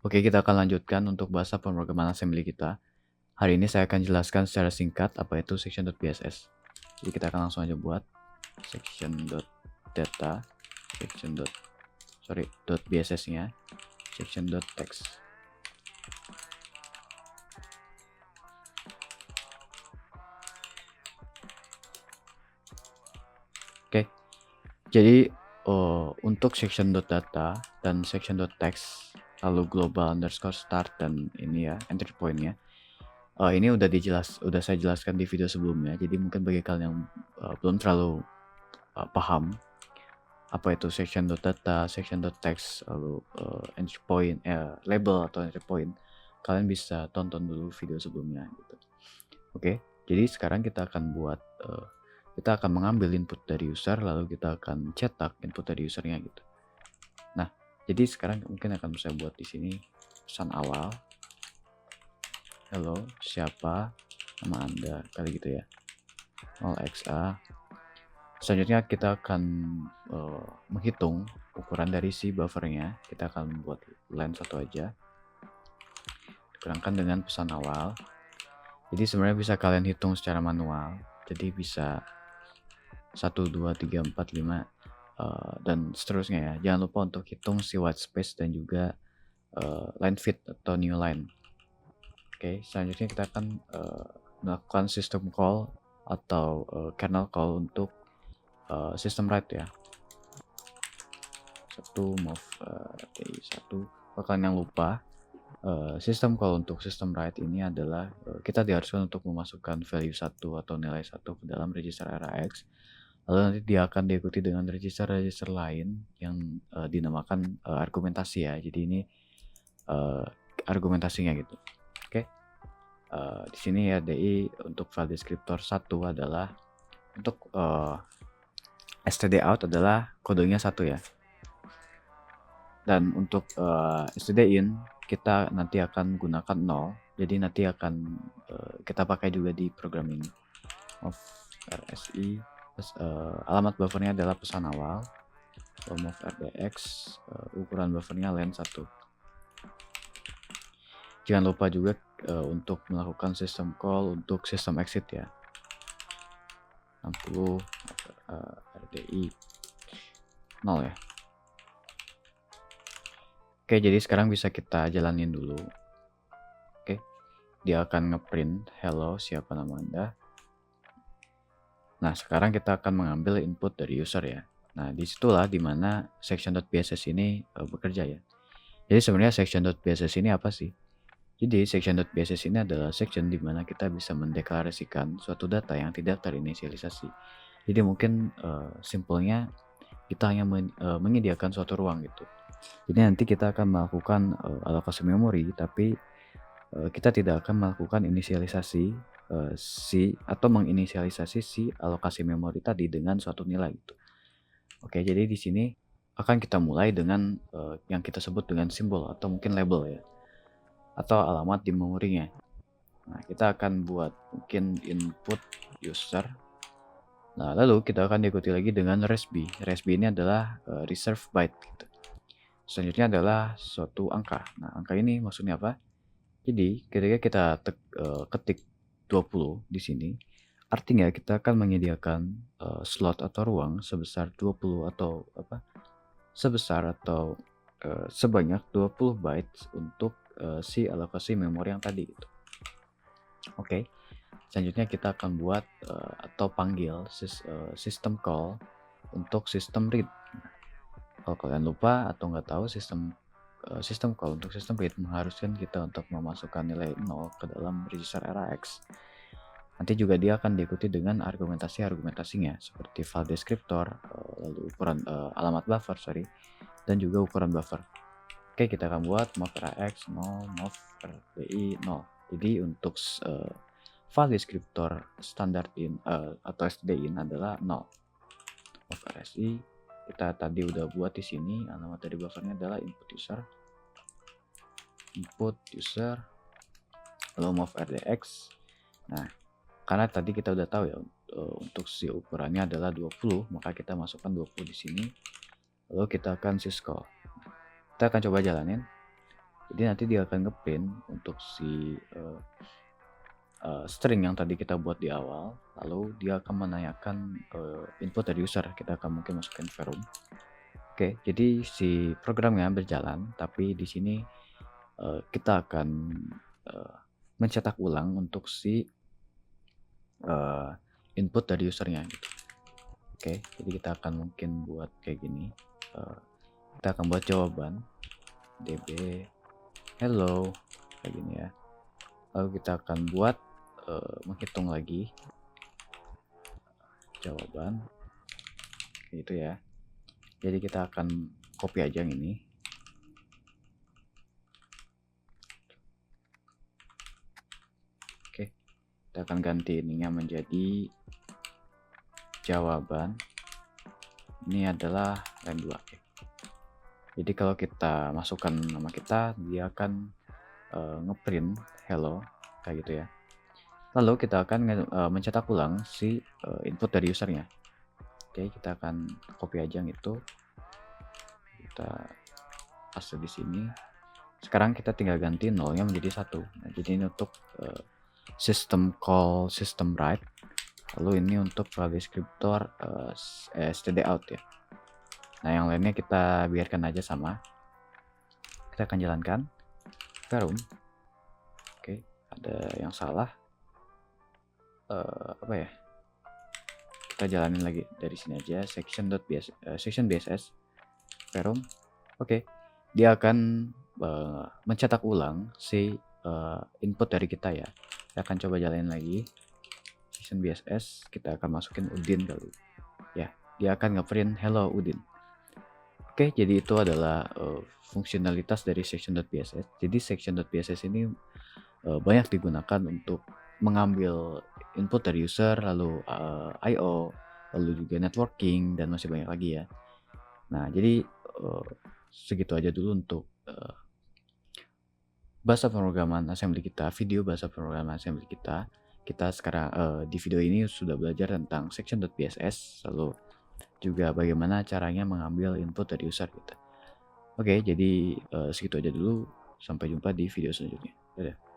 Oke, kita akan lanjutkan untuk bahasa pemrograman assembly kita. Hari ini saya akan jelaskan secara singkat apa itu section.bss. Jadi kita akan langsung aja buat section.data, .bss-nya, section.text. Oke, jadi untuk section.data dan section.text, lalu global underscore start dan ini ya entry point-nya. Ini udah saya jelaskan di video sebelumnya. Jadi mungkin bagi kalian yang belum terlalu paham apa itu section.data, section.text, lalu entry point, label atau entry point, kalian bisa tonton dulu video sebelumnya gitu. Oke, jadi sekarang kita akan buat kita akan mengambil input dari user, lalu kita akan cetak input dari usernya gitu. Nah, jadi sekarang mungkin akan saya buat di sini pesan awal. Halo, siapa nama Anda, kali gitu ya. 0xa. Selanjutnya kita akan menghitung ukuran dari si buffernya. Kita akan buat line 1 aja. Dikurangkan dengan pesan awal. Jadi sebenarnya bisa kalian hitung secara manual. Jadi bisa 1, 2, 3, 4, 5 dan seterusnya ya. Jangan lupa untuk hitung si white space dan juga line fit atau new line. Oke, selanjutnya kita akan melakukan system call atau kernel call untuk system write ya. 1 move RTI 1. Kalau kalian yang lupa, system call untuk system write ini adalah kita diharuskan untuk memasukkan value 1 atau nilai 1 ke dalam register RAX. Lalu nanti dia akan diikuti dengan register-register lain yang dinamakan argumentasi ya. Jadi ini argumentasinya gitu. Oke. Di sini ya DI untuk file descriptor 1 adalah untuk std out adalah kodenya 1 ya. Dan untuk std in kita nanti akan gunakan 0. Jadi nanti akan kita pakai juga di program ini. Of RSI alamat buffernya adalah pesan awal. Move RDX ukuran buffernya len 1. Jangan lupa juga untuk melakukan system call untuk system exit ya. 60 RDI 0 ya. Oke, jadi sekarang bisa kita jalanin dulu. Oke, dia akan ngeprint hello, siapa nama Anda. Nah, sekarang kita akan mengambil input dari user ya. Nah, disitulah dimana section.bss ini bekerja ya. Jadi sebenarnya section.bss ini apa sih? Jadi section.bss ini adalah section dimana kita bisa mendeklarasikan suatu data yang tidak terinisialisasi. Jadi mungkin simpelnya kita hanya menyediakan suatu ruang gitu. Jadi nanti kita akan melakukan alokasi memori, tapi kita tidak akan melakukan inisialisasi atau menginisialisasi si alokasi memori tadi dengan suatu nilai gitu. Oke, jadi di sini akan kita mulai dengan yang kita sebut dengan simbol atau mungkin label ya, atau alamat di memorinya. Nah, kita akan buat mungkin input user. Nah, lalu kita akan diikuti lagi dengan resb. Resb ini adalah reserve byte gitu. Selanjutnya adalah suatu angka. Nah, angka ini maksudnya apa? Jadi ketika kita ketik 20 di sini, artinya kita akan menyediakan slot atau ruang sebesar 20 atau sebanyak 20 bytes untuk si alokasi memori yang tadi gitu. Oke. Selanjutnya kita akan buat atau panggil system call untuk system read. Nah, kalau kalian lupa atau nggak tahu system call untuk system read mengharuskan kita untuk memasukkan nilai 0 ke dalam register RAX. Nanti juga dia akan diikuti dengan argumentasinya seperti file descriptor, lalu ukuran alamat buffer, dan juga ukuran buffer. Oke, kita akan buat move RAX 0, move RDI 0. Jadi untuk file descriptor standar in atau std in adalah 0. Move RSI kita tadi udah buat di sini, alamat dari buffernya adalah input user, lalu move RDX. Nah, karena tadi kita udah tahu ya untuk si ukurannya adalah 20, maka kita masukkan 20 di sini. Lalu kita akan syscall. Kita akan coba jalanin. Jadi nanti dia akan ngeprint untuk si string yang tadi kita buat di awal, lalu dia akan menanyakan input dari user. Kita akan mungkin masukin varum. Oke, jadi si programnya berjalan, tapi di sini kita akan mencetak ulang untuk si input dari usernya gitu. Oke, jadi kita akan mungkin buat kayak gini. Kita akan buat jawaban db hello kayak gini ya. Lalu kita akan buat menghitung lagi jawaban gitu ya. Jadi kita akan copy aja yang ini. Oke, kita akan ganti ininya menjadi jawaban. Ini adalah line 2. Oke. Jadi kalau kita masukkan nama kita, dia akan ngeprint hello kayak gitu ya. Lalu kita akan mencetak ulang si input dari usernya. Oke, kita akan copy aja yang itu. Kita paste di sini. Sekarang kita tinggal ganti nolnya menjadi 1. Nah, jadi ini untuk system call system write. Lalu ini untuk file descriptor std out ya. Nah, yang lainnya kita biarkan aja sama. Kita akan jalankan varum. Oke, ada yang salah. Apa ya? Kita jalanin lagi dari sini aja, section bss varum. Oke, dia akan mencetak ulang si input dari kita ya. Kita akan coba jalanin lagi section bss. Kita akan masukin Udin kali ya. Dia akan ngeprint hello Udin. Oke, jadi itu adalah fungsionalitas dari section.bss. Jadi section.bss ini banyak digunakan untuk mengambil input dari user, lalu I/O, lalu juga networking, dan masih banyak lagi ya. Nah, jadi segitu aja dulu untuk bahasa pemrograman assembly kita, video bahasa pemrograman assembly kita. Kita sekarang di video ini sudah belajar tentang section.bss, lalu juga bagaimana caranya mengambil input dari user kita. Oke, jadi segitu aja dulu. Sampai jumpa di video selanjutnya. Dadah.